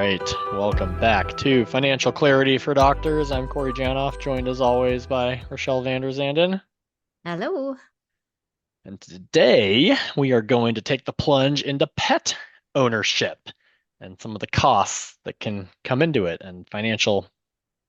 right, welcome back to Financial Clarity for Doctors. I'm Corey Janoff, joined as always by Rachelle Vanderzanden. Hello. And today we are going to take the plunge into pet ownership and some of the costs that can come into it and financial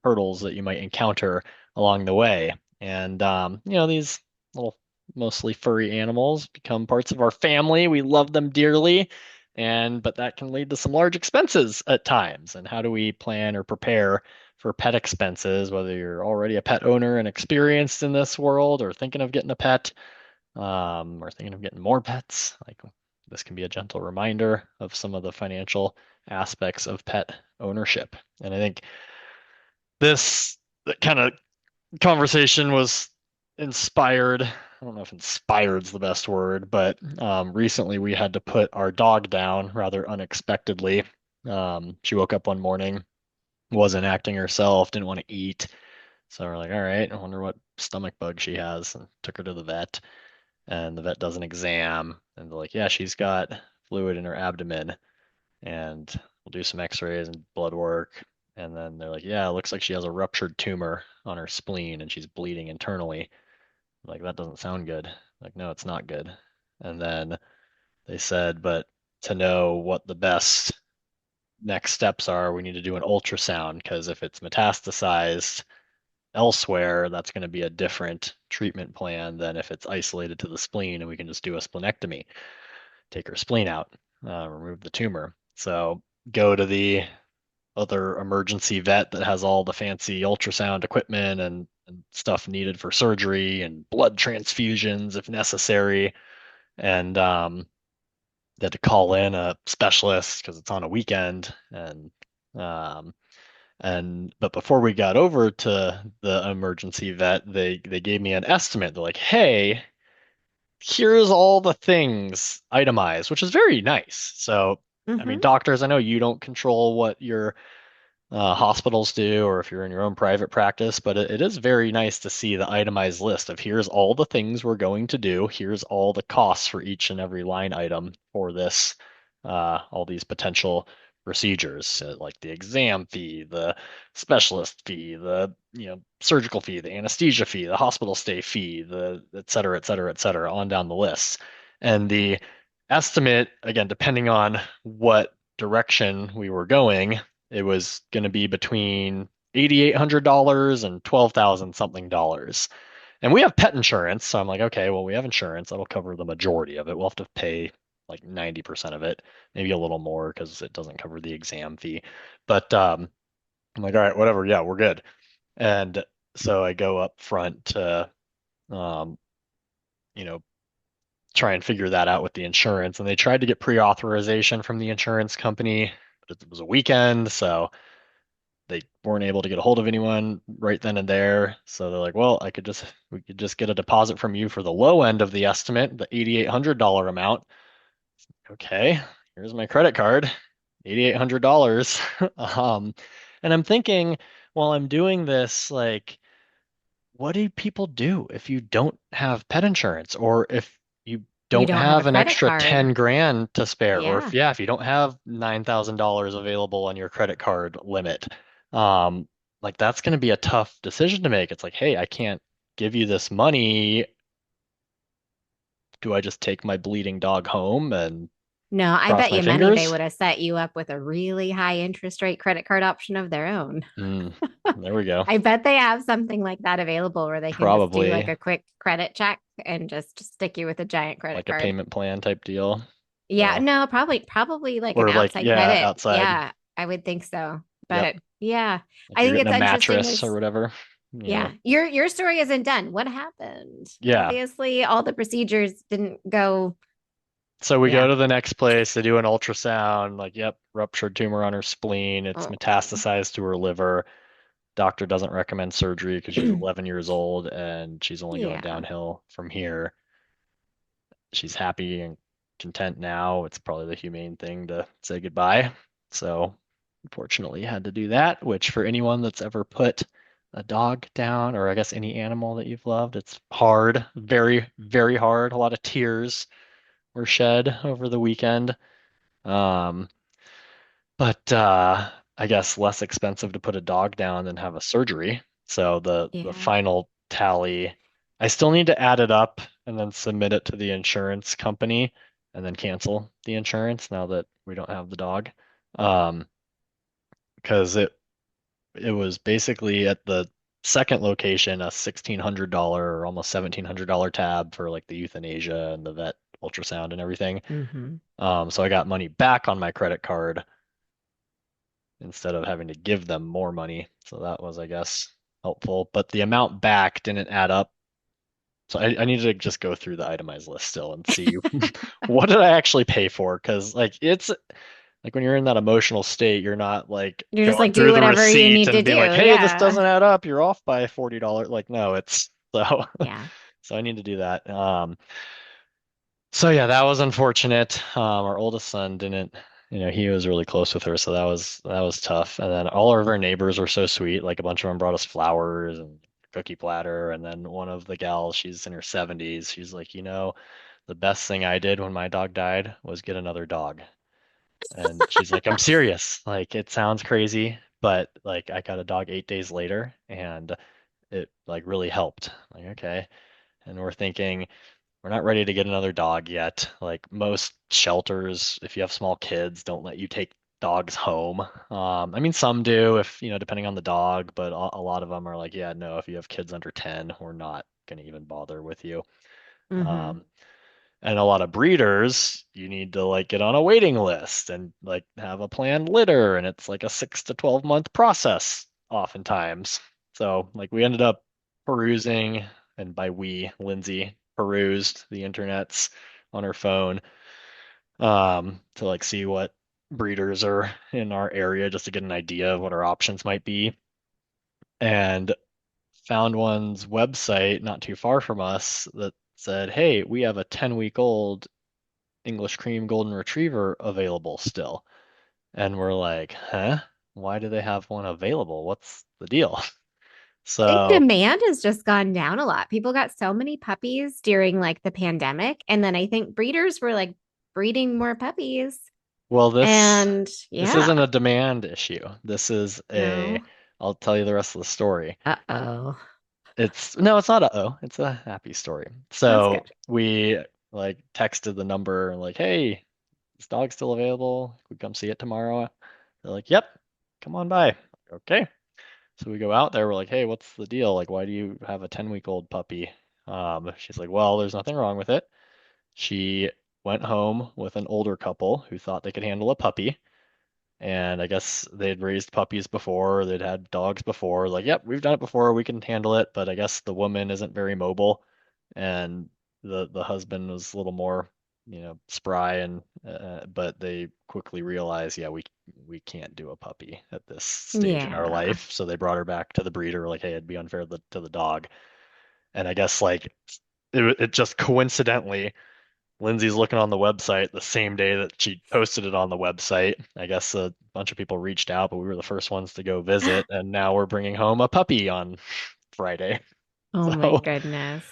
hurdles that you might encounter along the way. And, these little mostly furry animals become parts of our family. We love them dearly. But that can lead to some large expenses at times. And how do we plan or prepare for pet expenses, whether you're already a pet owner and experienced in this world or thinking of getting a pet, or thinking of getting more pets? Like this can be a gentle reminder of some of the financial aspects of pet ownership. And I think this kind of conversation was inspired. I don't know if inspired's the best word, but recently we had to put our dog down rather unexpectedly. She woke up one morning, wasn't acting herself, didn't want to eat. So we're like, all right, I wonder what stomach bug she has, and took her to the vet. And the vet does an exam, and they're like, yeah, she's got fluid in her abdomen, and we'll do some x-rays and blood work. And then they're like, yeah, it looks like she has a ruptured tumor on her spleen and she's bleeding internally. Like, that doesn't sound good. Like, no, it's not good. And then they said, but to know what the best next steps are, we need to do an ultrasound because if it's metastasized elsewhere, that's going to be a different treatment plan than if it's isolated to the spleen and we can just do a splenectomy, take her spleen out, remove the tumor. So go to the other emergency vet that has all the fancy ultrasound equipment and stuff needed for surgery and blood transfusions if necessary. And they had to call in a specialist because it's on a weekend. Um, but before we got over to the emergency vet, they gave me an estimate. They're like, "Hey, here's all the things itemized," which is very nice. So, I mean, Hmm. doctors, I know you don't control what your hospitals do, or if you're in your own private practice, but it is very nice to see the itemized list of here's all the things we're going to do, here's all the costs for each and every line item for this, all these potential procedures, like the exam fee, the specialist fee, the surgical fee, the anesthesia fee, the hospital stay fee, the et cetera, et cetera, et cetera, on down the list. And the estimate, again, depending on what direction we were going, it was going to be between $8,800 and 12,000 something dollars. And we have pet insurance, so I'm like, okay, well, we have insurance that'll cover the majority of it. We'll have to pay like 90% of it, maybe a little more because it doesn't cover the exam fee. But I'm like, all right, whatever, yeah, we're good. And so I go up front to, um, you know, try and figure that out with the insurance. And they tried to get pre-authorization from the insurance company, but it was a weekend, so they weren't able to get a hold of anyone right then and there. So they're like, well, we could just get a deposit from you for the low end of the estimate, the $8,800 amount. Okay, here's my credit card, $8,800. Um, and I'm thinking while I'm doing this, like, what do people do if you don't have pet insurance or if you You don't don't have a have an credit extra card. 10 grand to spare, or Yeah. if you don't have $9,000 available on your credit card limit? Um, like that's going to be a tough decision to make. It's like, hey, I can't give you this money. Do I just take my bleeding dog home and No, I cross bet my you money they fingers? would have set you up with a really high interest rate credit card option of their own. Mm, there we go. I bet they have something like that available where they can just do like Probably a quick credit check and just stick you with a giant credit like a card. payment plan type deal. Yeah, So, no, probably like an or like, outside yeah, credit. outside. Yeah, I would think so. Yep. But yeah, If I you're think getting it's a interesting mattress or is whatever, yeah, your story isn't done. What happened? yeah. Obviously, all the procedures didn't go. So we go Yeah. to the next place, they do an ultrasound, like, yep, ruptured tumor on her spleen, it's Oh. metastasized to her liver. Doctor doesn't recommend surgery because she's 11 years old and she's only going Yeah. downhill from here. She's happy and content now. It's probably the humane thing to say goodbye. So unfortunately had to do that, which for anyone that's ever put a dog down, or I guess any animal that you've loved, it's hard, very, very hard. A lot of tears were shed over the weekend. Um, but I guess less expensive to put a dog down than have a surgery. So the Yeah. final tally, I still need to add it up and then submit it to the insurance company and then cancel the insurance now that we don't have the dog. Um, because it was basically at the second location a $1,600 or almost $1,700 tab for like the euthanasia and the vet ultrasound and everything. Mm-hmm. So I got money back on my credit card instead of having to give them more money. So that was, I guess, helpful. But the amount back didn't add up. So I need to just go through the itemized list still and see what did I actually pay for? Because like it's like when you're in that emotional state, you're not like You're just going like, do through the whatever you receipt need to and do. being like, hey, this Yeah. doesn't add up. You're off by $40. Like, no, it's so Yeah. so I need to do that. So yeah, that was unfortunate. Our oldest son didn't, he was really close with her, so that was tough. And then all of our neighbors were so sweet. Like a bunch of them brought us flowers and cookie platter. And then one of the gals, she's in her 70s. She's like, the best thing I did when my dog died was get another dog. And she's like, I'm serious. Like it sounds crazy, but like I got a dog 8 days later, and it like really helped. Like okay. And we're thinking. We're not ready to get another dog yet. Like most shelters, if you have small kids, don't let you take dogs home. I mean, some do if, depending on the dog, but a lot of them are like, yeah, no, if you have kids under 10, we're not going to even bother with you. Mm-hmm. Um, and a lot of breeders, you need to like get on a waiting list and like have a planned litter, and it's like a 6 to 12 month process oftentimes. So like we ended up perusing, and by we, Lindsay perused the internets on her phone to like see what breeders are in our area just to get an idea of what our options might be, and found one's website not too far from us that said, "Hey, we have a 10-week-old English cream golden retriever available still." And we're like, huh? Why do they have one available? What's the deal? I think So, demand has just gone down a lot. People got so many puppies during like the pandemic. And then I think breeders were like breeding more puppies. well, And this yeah, isn't a demand issue. This is no. I'll tell you the rest of the story. Uh-oh. It's no, it's not a oh, it's a happy story. That's So good. we like texted the number like, hey, is dog still available? Can we come see it tomorrow? They're like, yep, come on by. Okay. So we go out there, we're like, hey, what's the deal? Like, why do you have a 10-week-old puppy? She's like, well, there's nothing wrong with it. She went home with an older couple who thought they could handle a puppy. And I guess they'd raised puppies before, they'd had dogs before. Like, yep, we've done it before, we can handle it. But I guess the woman isn't very mobile, and the husband was a little more, spry, and but they quickly realized, yeah, we can't do a puppy at this stage in our Yeah. life. So they brought her back to the breeder, like, hey, it'd be unfair to the dog. And I guess like it just coincidentally Lindsay's looking on the website the same day that she posted it on the website. I guess a bunch of people reached out, but we were the first ones to go visit, and now we're bringing home a puppy on Friday. Oh my So goodness.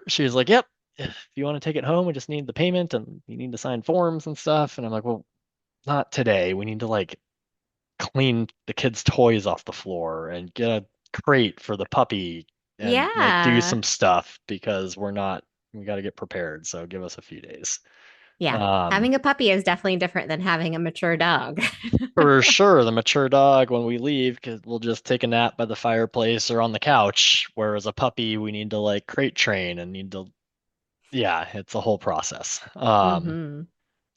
she's like, "Yep, if you want to take it home, we just need the payment and you need to sign forms and stuff." And I'm like, "Well, not today. We need to like clean the kids' toys off the floor and get a crate for the puppy and like do Yeah. some stuff because we got to get prepared. So give us a few days." Yeah. Um, Having a puppy is definitely different than having a mature dog. For sure, the mature dog, when we leave, because we'll just take a nap by the fireplace or on the couch, whereas a puppy, we need to like crate train and need to, yeah, it's a whole process. Mm-hmm.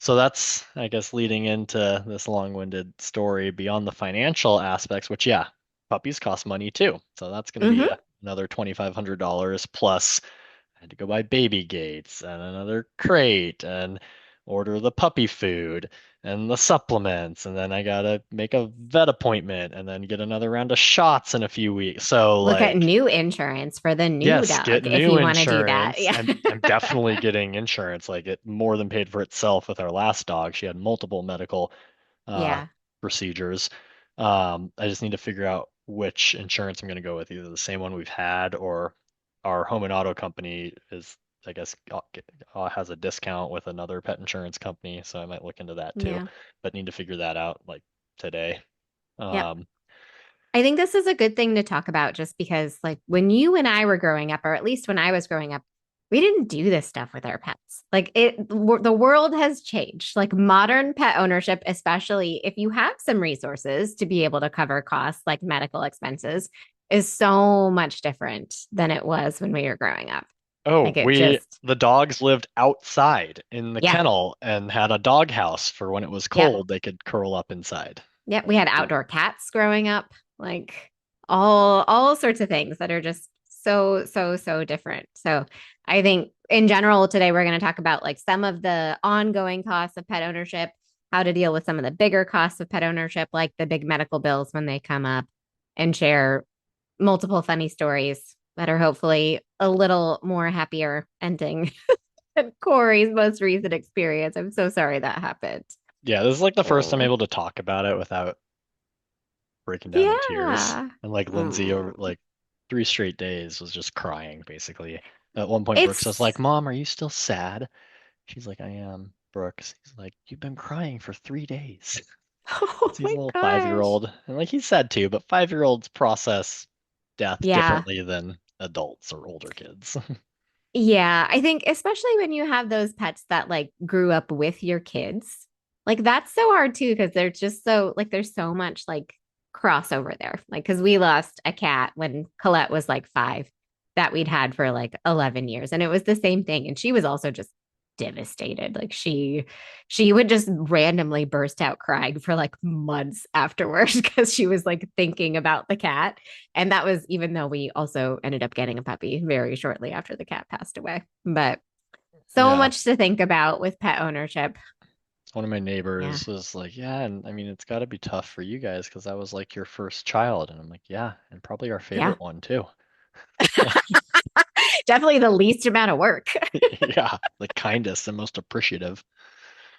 So that's, I guess, leading into this long-winded story beyond the financial aspects, which, yeah, puppies cost money too. So that's going to be Mm-hmm. another $2,500 plus. I had to go buy baby gates and another crate and order the puppy food and the supplements. And then I gotta make a vet appointment and then get another round of shots in a few weeks. So Look at like, new insurance for the new yes, get dog if new you want to do that. insurance. Yeah. I'm definitely getting insurance. Like it more than paid for itself with our last dog. She had multiple medical uh Yeah. procedures. I just need to figure out which insurance I'm going to go with, either the same one we've had or our home and auto company is I guess has a discount with another pet insurance company, so I might look into that too. Yeah. But need to figure that out like today. Yep. Um, I think this is a good thing to talk about just because, like, when you and I were growing up, or at least when I was growing up, we didn't do this stuff with our pets. Like, the world has changed. Like, modern pet ownership, especially if you have some resources to be able to cover costs like medical expenses, is so much different than it was when we were growing up. oh, Like, it just, the dogs lived outside in the yeah, kennel and had a dog house for when it was yep. cold, they could curl up inside. Yep, we had outdoor cats growing up, like all sorts of things that are just so different. So I think in general today we're going to talk about like some of the ongoing costs of pet ownership, how to deal with some of the bigger costs of pet ownership, like the big medical bills when they come up, and share multiple funny stories that are hopefully a little more happier ending than Corey's most recent experience. I'm so sorry that happened. Yeah, this is like the first time I'm Oh, able to talk about it without breaking down in tears. yeah. And like Lindsay over Mm. like 3 straight days was just crying basically. At one point, Brooks was like, It's "Mom, are you still sad?" She's like, "I am." Brooks, he's like, "You've been crying for 3 days." oh He's my a little gosh. 5-year-old, and like he's sad too, but 5-year-olds process death Yeah. differently than adults or older kids. Yeah. I think especially when you have those pets that like grew up with your kids, like that's so hard too, because they're just so like there's so much like crossover there. Like, because we lost a cat when Colette was like 5 that we'd had for like 11 years. And it was the same thing. And she was also just devastated. Like she would just randomly burst out crying for like months afterwards because she was like thinking about the cat. And that was even though we also ended up getting a puppy very shortly after the cat passed away. But so Yeah. much to think about with pet ownership. One of my Yeah. neighbors was like, "Yeah, and I mean, it's got to be tough for you guys because that was like your first child." And I'm like, "Yeah, and probably our Yeah. favorite one too." Definitely the least amount of work. Yeah, the kindest and most appreciative.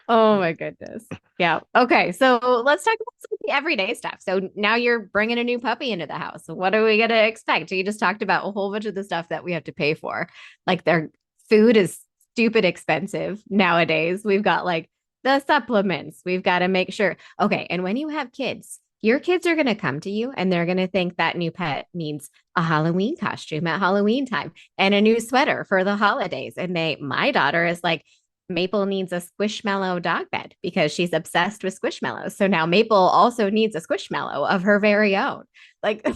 Oh my goodness. Yeah. Okay. So let's talk about some of the everyday stuff. So now you're bringing a new puppy into the house. What are we going to expect? You just talked about a whole bunch of the stuff that we have to pay for. Like their food is stupid expensive nowadays. We've got like the supplements. We've got to make sure. Okay. And when you have kids, your kids are going to come to you and they're going to think that new pet needs a Halloween costume at Halloween time and a new sweater for the holidays. And my daughter is like, Maple needs a Squishmallow dog bed because she's obsessed with Squishmallows. So now Maple also needs a Squishmallow of her very own. Like,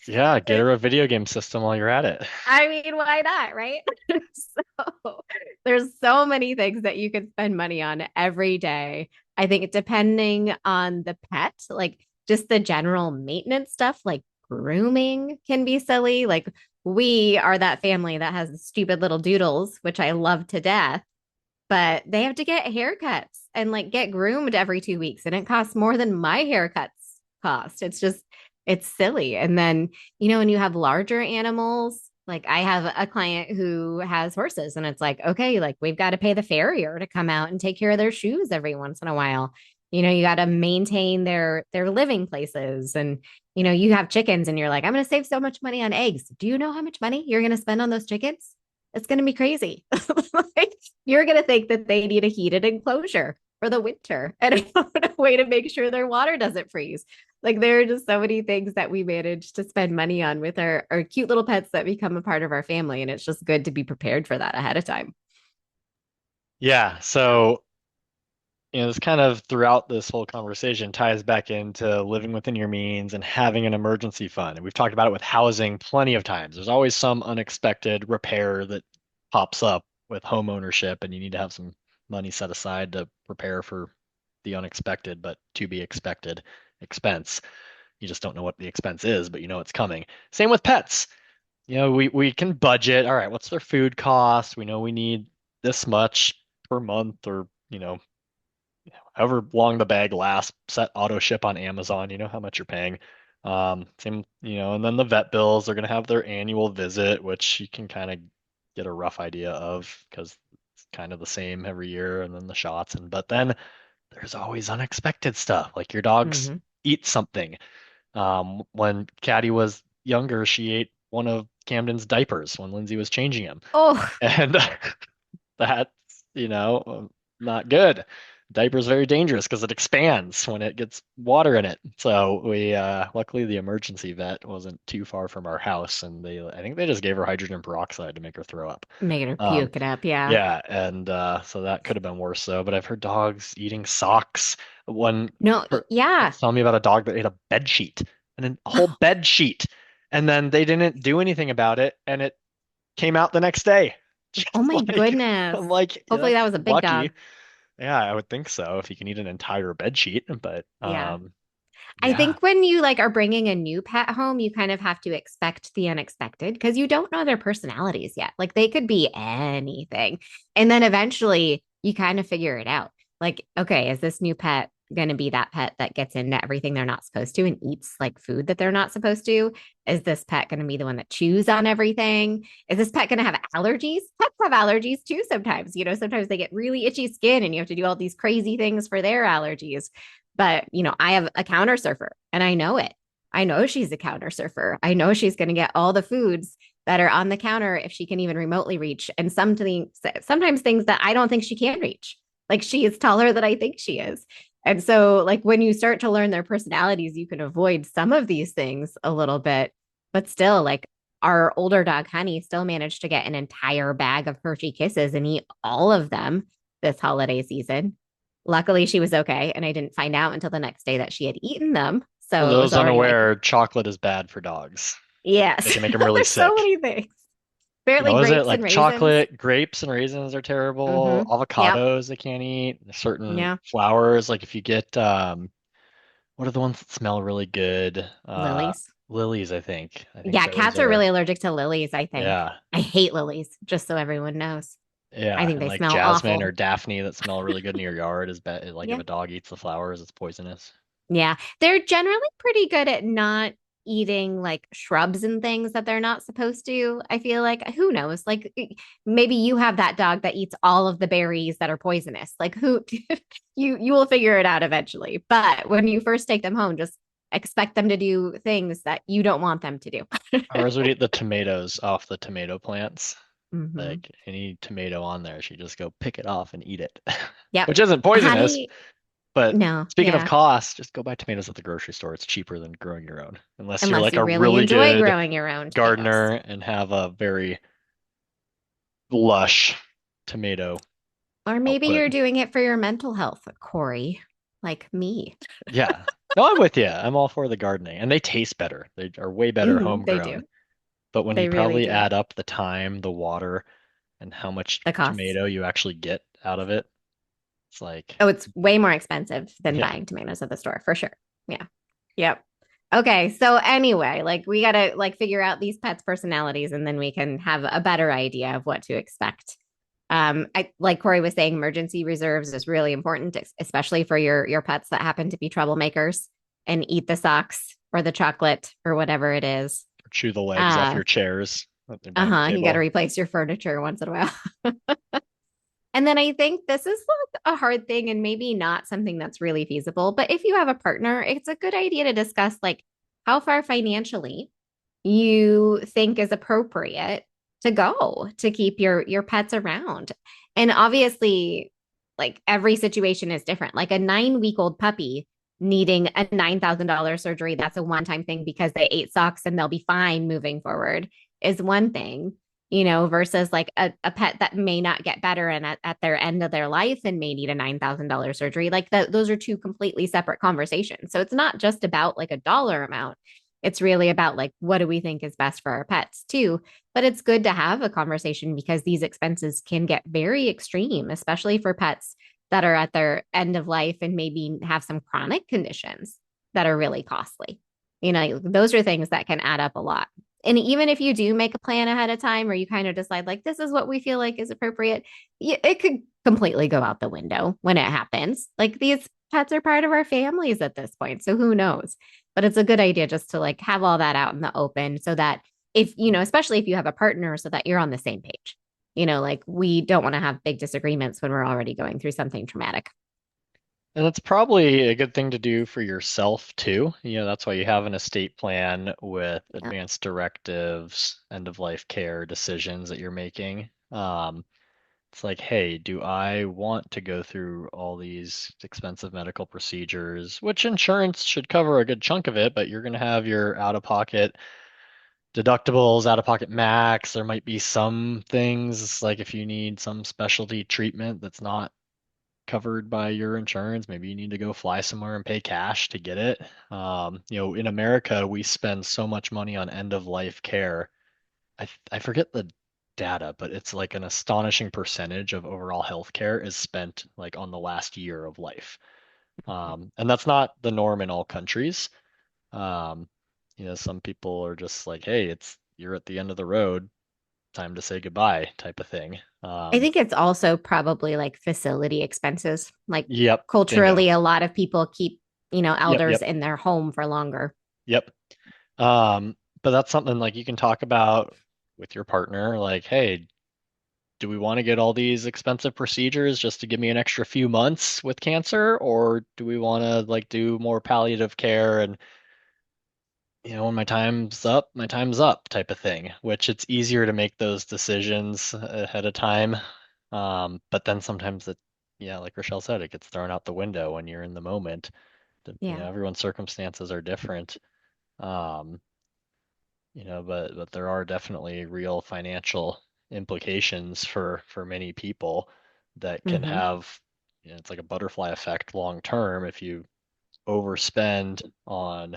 Yeah, get her a video game system while you're at it. I mean, why not, right? So there's so many things that you can spend money on every day. I think depending on the pet, like just the general maintenance stuff, like grooming can be silly. Like we are that family that has the stupid little doodles, which I love to death, but they have to get haircuts and like get groomed every 2 weeks. And it costs more than my haircuts cost. It's just, it's silly. And then, when you have larger animals, like I have a client who has horses, and it's like, okay, like we've got to pay the farrier to come out and take care of their shoes every once in a while. You got to maintain their living places. And, you have chickens and you're like, I'm going to save so much money on eggs. Do you know how much money you're going to spend on those chickens? It's going to be crazy. Like, you're going to think that they need a heated enclosure for the winter and a way to make sure their water doesn't freeze. Like, there are just so many things that we manage to spend money on with our cute little pets that become a part of our family. And it's just good to be prepared for that ahead of time. Yeah, so this kind of throughout this whole conversation ties back into living within your means and having an emergency fund. And we've talked about it with housing plenty of times. There's always some unexpected repair that pops up with home ownership, and you need to have some money set aside to prepare for the unexpected, but to be expected expense. You just don't know what the expense is, but you know it's coming. Same with pets. We can budget. All right, what's their food cost? We know we need this much per month or, however long the bag lasts, set auto ship on Amazon, you know how much you're paying. Same, and then the vet bills, they're going to have their annual visit, which you can kind of get a rough idea of because it's kind of the same every year, and then the shots. But then there's always unexpected stuff, like your dogs Mm-hmm. eat something. When Caddy was younger, she ate one of Camden's diapers when Lindsay was changing him. Oh, And that's, you know, not good. Diaper's very dangerous because it expands when it gets water in it. So we luckily the emergency vet wasn't too far from our house, and I think they just gave her hydrogen peroxide to make her throw up. making her Um, puke it up. Yeah. yeah, and so that could have been worse though. But I've heard dogs eating socks. One No, yeah. was telling me about a dog that ate a bed sheet and then a whole bed sheet, and then they didn't do anything about it, and it came out the next day. Just Oh my like goodness. I'm like, yeah, Hopefully that's that was a big lucky. dog. Yeah, I would think so if you can eat an entire bed sheet. But Yeah. I yeah, think when you like are bringing a new pet home, you kind of have to expect the unexpected because you don't know their personalities yet. Like they could be anything. And then eventually you kind of figure it out. Like, okay, is this new pet going to be that pet that gets into everything they're not supposed to and eats like food that they're not supposed to? Is this pet going to be the one that chews on everything? Is this pet going to have allergies? Pets have allergies too sometimes. Sometimes they get really itchy skin and you have to do all these crazy things for their allergies. But, I have a counter surfer and I know it. I know she's a counter surfer. I know she's going to get all the foods that are on the counter if she can even remotely reach. And sometimes things that I don't think she can reach. Like she is taller than I think she is. And so, like, when you start to learn their personalities, you can avoid some of these things a little bit. But still, like, our older dog, Honey, still managed to get an entire bag of Hershey Kisses and eat all of them this holiday season. Luckily, she was okay, and I didn't find out until the next day that she had eaten them. for So it was those already like, unaware, chocolate is bad for dogs. They yes, can make them really there's so sick. many things. Apparently, What is it? grapes and Like raisins. chocolate, grapes and raisins are terrible. Mm-hmm. Yep. Avocados they can't eat. Certain Yeah. flowers, like if you get what are the ones that smell really good? Lilies. Lilies, I think. I think Yeah, those cats are really are, allergic to lilies, I think. yeah. I hate lilies, just so everyone knows. I Yeah, think and they like smell jasmine or awful. daphne that smell really good in your yard is bad. Like if Yeah. a dog eats the flowers, it's poisonous. Yeah. They're generally pretty good at not eating like shrubs and things that they're not supposed to. I feel like who knows? Like maybe you have that dog that eats all of the berries that are poisonous. Like who you will figure it out eventually. But when you first take them home, just expect them to do things that you don't want them to do. Ours would eat the tomatoes off the tomato plants. Hmm. Like any tomato on there, she'd just go pick it off and eat it, Yep. which isn't poisonous. Honey, But no, speaking of yeah. cost, just go buy tomatoes at the grocery store. It's cheaper than growing your own, unless you're Unless like you a really really enjoy good growing your own tomatoes. gardener and have a very lush tomato Or maybe output. you're doing it for your mental health, Corey, like me. Yeah. No, I'm with you. I'm all for the gardening, and they taste better. They are way better They do. homegrown. But when you They really probably do. add up the time, the water, and how much The costs. tomato you actually get out of it, it's like, Oh, it's way more expensive than yeah. buying tomatoes at the store for sure. Yeah. Yep. Okay. So anyway, like we gotta like figure out these pets' personalities and then we can have a better idea of what to expect. I like Corey was saying, emergency reserves is really important, especially for your pets that happen to be troublemakers and eat the socks or the chocolate or whatever it is. Chew the legs off Uh your chairs at the dining uh-huh. You gotta table. replace your furniture once in a while. And then I think this is like a hard thing and maybe not something that's really feasible. But if you have a partner, it's a good idea to discuss like how far financially you think is appropriate to go to keep your pets around. And obviously, like every situation is different. Like a 9 week old puppy needing a $9,000 surgery, that's a one time thing because they ate socks and they'll be fine moving forward, is one thing, versus like a pet that may not get better and at their end of their life and may need a $9,000 surgery. Like those are two completely separate conversations. So it's not just about like a dollar amount. It's really about like, what do we think is best for our pets too? But it's good to have a conversation because these expenses can get very extreme, especially for pets that are at their end of life and maybe have some chronic conditions that are really costly. Those are things that can add up a lot. And even if you do make a plan ahead of time or you kind of decide like this is what we feel like is appropriate, it could completely go out the window when it happens. Like these pets are part of our families at this point, so who knows? But it's a good idea just to like have all that out in the open so that if, especially if you have a partner so that you're on the same page. Like we don't want to have big disagreements when we're already going through something traumatic. And it's probably a good thing to do for yourself too. That's why you have an estate plan with Yeah. advanced directives, end of life care decisions that you're making. It's like, hey, do I want to go through all these expensive medical procedures, which insurance should cover a good chunk of it, but you're going to have your out-of-pocket deductibles, out-of-pocket max. There might be some things like if you need some specialty treatment that's not covered by your insurance, maybe you need to go fly somewhere and pay cash to get it. In America, we spend so much money on end-of-life care. I forget the data, but it's like an astonishing percentage of overall healthcare is spent like on the last year of life. And that's not the norm in all countries. Um, some people are just like, hey, you're at the end of the road, time to say goodbye type of thing. I think it's also probably like facility expenses. Like Yep, bingo. culturally, a lot of people keep, Yep, elders yep, in their home for longer. yep. But that's something like you can talk about with your partner, like, hey, do we want to get all these expensive procedures just to give me an extra few months with cancer, or do we want to like do more palliative care and when my time's up type of thing, which it's easier to make those decisions ahead of time. But then sometimes yeah, like Rochelle said, it gets thrown out the window when you're in the moment. Yeah. Everyone's circumstances are different. Um, but there are definitely real financial implications for many people that can Hmm. have, it's like a butterfly effect long term if you overspend on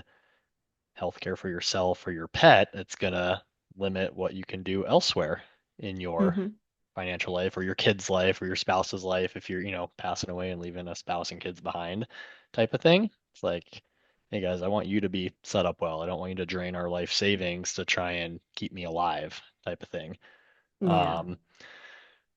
healthcare for yourself or your pet, it's gonna limit what you can do elsewhere in your Hmm. financial life or your kid's life or your spouse's life if you're, passing away and leaving a spouse and kids behind type of thing. It's like, hey guys, I want you to be set up well. I don't want you to drain our life savings to try and keep me alive type of thing. Yeah. Um,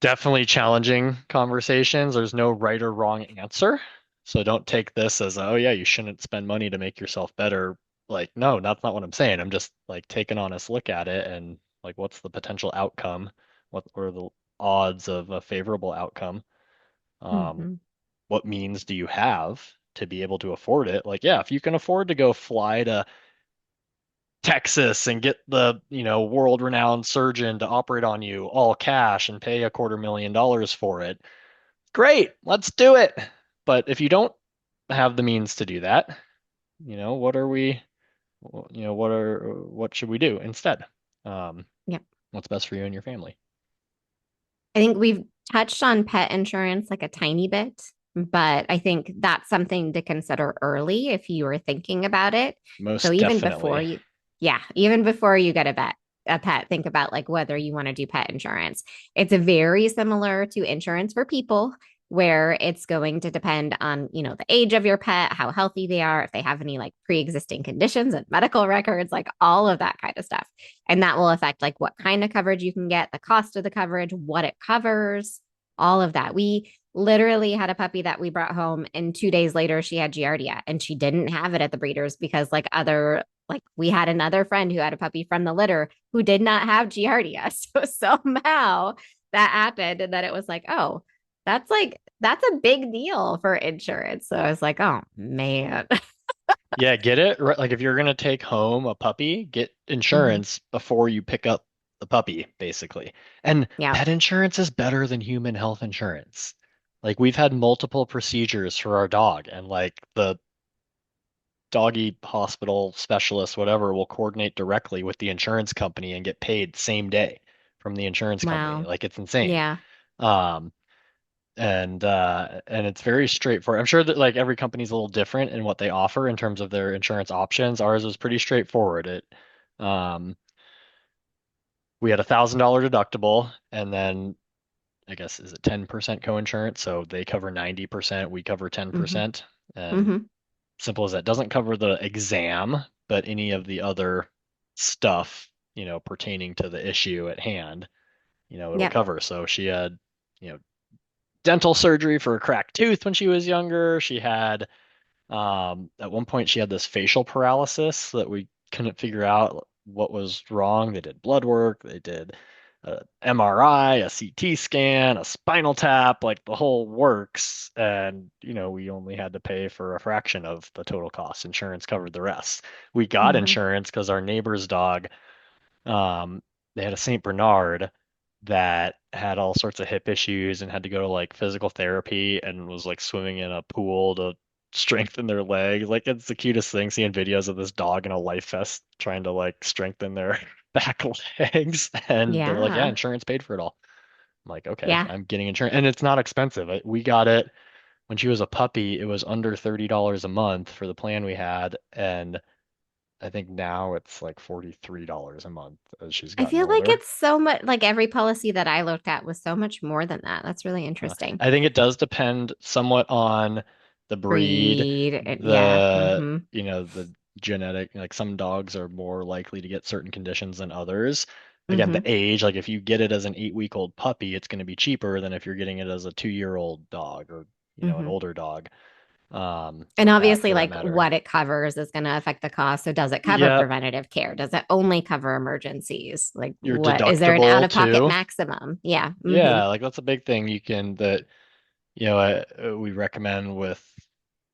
Definitely challenging conversations. There's no right or wrong answer. So don't take this as, oh yeah, you shouldn't spend money to make yourself better. Like, no, that's not what I'm saying. I'm just like taking an honest look at it and like what's the potential outcome? What are the odds of a favorable outcome? Um, Hmm. what means do you have to be able to afford it? Like, yeah, if you can afford to go fly to Texas and get the, world-renowned surgeon to operate on you all cash and pay $250,000 for it, great, let's do it. But if you don't have the means to do that, what are we, what should we do instead? Um, Yep. what's best for you and your family? I think we've touched on pet insurance like a tiny bit, but I think that's something to consider early if you were thinking about it. So Most even before definitely. you, yeah, even before you get a pet, think about like whether you want to do pet insurance. It's very similar to insurance for people where it's going to depend on, the age of your pet, how healthy they are, if they have any like pre-existing conditions and medical records, like all of that kind of stuff. And that will affect like what kind of coverage you can get, the cost of the coverage, what it covers, all of that. We literally had a puppy that we brought home, and 2 days later she had giardia, and she didn't have it at the breeders because like we had another friend who had a puppy from the litter who did not have giardia. So somehow that happened, and then it was like, oh, that's a big deal for insurance. So I was like, oh man. Yeah, get it right. Like if you're gonna take home a puppy, get Hmm. insurance before you pick up the puppy, basically. And Yeah. pet insurance is better than human health insurance. Like we've had multiple procedures for our dog, and like the doggy hospital specialist, whatever, will coordinate directly with the insurance company and get paid same day from the insurance company. Wow. Like it's insane. Yeah. Um, and it's very straightforward. I'm sure that like every company's a little different in what they offer in terms of their insurance options. Ours was pretty straightforward. Um, we had $1,000 deductible, and then I guess is it 10% coinsurance? So they cover 90%, we cover Hmm. 10%. And Hmm. simple as that. Doesn't cover the exam, but any of the other stuff, pertaining to the issue at hand, it'll Yep. cover. So she had, you know, dental surgery for a cracked tooth when she was younger. She had, at one point, she had this facial paralysis that we couldn't figure out what was wrong. They did blood work, they did a MRI, a CT scan, a spinal tap, like the whole works. And, we only had to pay for a fraction of the total cost. Insurance covered the rest. We got Hmm. insurance because our neighbor's dog, um, they had a Saint Bernard that had all sorts of hip issues and had to go to like physical therapy and was like swimming in a pool to strengthen their legs. Like it's the cutest thing seeing videos of this dog in a life vest trying to like strengthen their back legs. And they're like, yeah, Yeah. insurance paid for it all. I'm like, okay, Yeah. I'm getting insurance. And it's not expensive. We got it when she was a puppy. It was under $30 a month for the plan we had. And I think now it's like $43 a month as she's I gotten feel like older. it's so much like every policy that I looked at was so much more than that. That's really interesting. I think it does depend somewhat on the breed, Breed and yeah. Hmm. the genetic, like some dogs are more likely to get certain conditions than others. Again, the Hmm. age, like if you get it as an 8-week-old puppy, it's going to be cheaper than if you're getting it as a 2-year-old dog or, an Hmm. older dog, And or cat obviously, for that like matter. what it covers is going to affect the cost. So, does it cover Yep. preventative care? Does it only cover emergencies? Like, Your what is there an out deductible of pocket too. maximum? Yeah. Hmm. Yeah, like that's a big thing we recommend with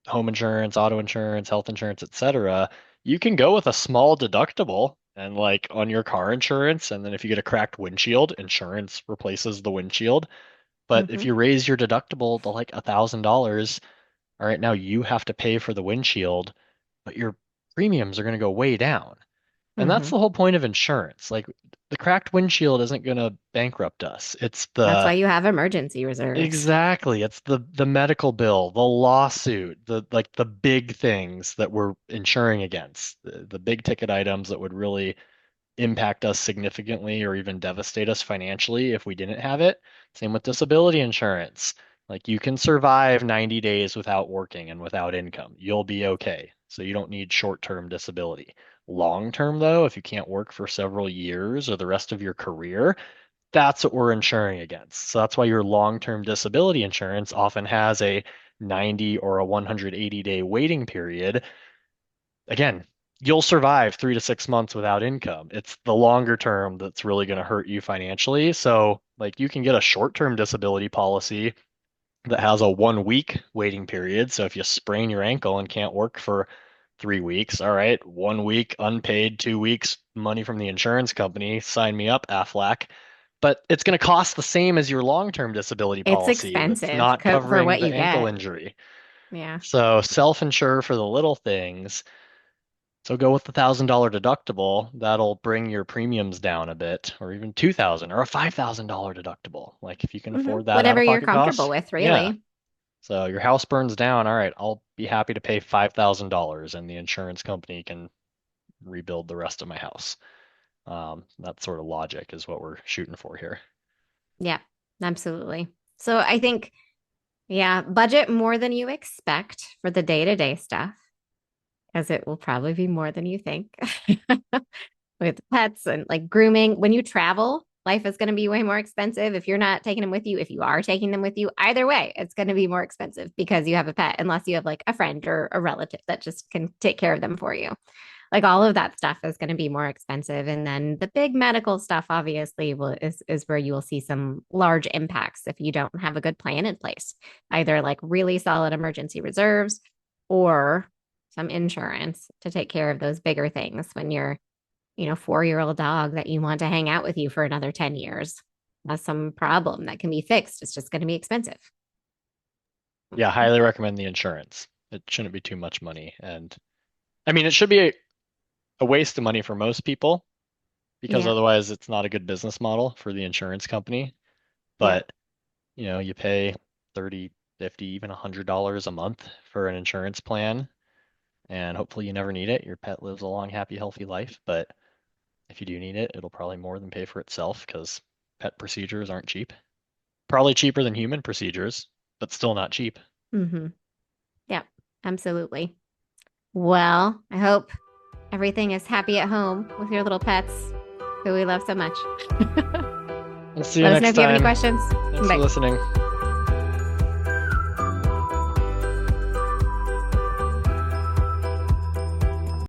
home insurance, auto insurance, health insurance, etc. You can go with a small deductible and like on your car insurance, and then if you get a cracked windshield, insurance replaces the windshield. But if Hmm. you raise your deductible to like $1,000, all right, now you have to pay for the windshield, but your premiums are going to go way down. And that's Hmm. the whole point of insurance. Like the cracked windshield isn't going to bankrupt us. It's That's why the you have emergency reserves. Exactly. It's the medical bill, the lawsuit, the big things that we're insuring against, the big ticket items that would really impact us significantly or even devastate us financially if we didn't have it. Same with disability insurance. Like you can survive 90 days without working and without income. You'll be okay. So you don't need short-term disability. Long term, though, if you can't work for several years or the rest of your career, that's what we're insuring against. So that's why your long-term disability insurance often has a 90 or a 180-day waiting period. Again, you'll survive 3 to 6 months without income. It's the longer term that's really going to hurt you financially. So, like, you can get a short-term disability policy that has a 1 week waiting period. So if you sprain your ankle and can't work for 3 weeks, all right, 1 week unpaid, 2 weeks money from the insurance company, sign me up, Aflac. But it's going to cost the same as your long-term disability It's policy that's expensive not for covering what the you ankle get. injury. Yeah. So self-insure for the little things. So go with the $1,000 deductible. That'll bring your premiums down a bit, or even 2,000 or a $5,000 deductible. Like if you can Hmm. afford that Whatever you're out-of-pocket comfortable cost, with, yeah. really. So your house burns down. All right, I'll be happy to pay $5,000 and the insurance company can rebuild the rest of my house. That sort of logic is what we're shooting for here. Yeah, absolutely. So I think, yeah, budget more than you expect for the day-to-day stuff, because it will probably be more than you think. With pets and like grooming. When you travel, life is going to be way more expensive if you're not taking them with you. If you are taking them with you, either way, it's going to be more expensive because you have a pet, unless you have like a friend or a relative that just can take care of them for you. Like all of that stuff is going to be more expensive. And then the big medical stuff, obviously, is where you will see some large impacts if you don't have a good plan in place, either like really solid emergency reserves or some insurance to take care of those bigger things when you're 4-year-old dog that you want to hang out with you for another 10 years has some problem that can be fixed. It's just going to be expensive. Yeah, highly recommend the insurance. It shouldn't be too much money. And I mean, it should be a waste of money for most people because Yeah. otherwise it's not a good business model for the insurance company. Yeah. But, you pay 30, 50, even $100 a month for an insurance plan, and hopefully you never need it. Your pet lives a long, happy, healthy life. But if you do need it, it'll probably more than pay for itself because pet procedures aren't cheap. Probably cheaper than human procedures, but still not cheap. Hmm. Yeah. Absolutely. Well, I hope everything is happy at home with your little pets who we love so much. We'll see you Let us know next if you have any time. questions. Thanks for Bye. listening.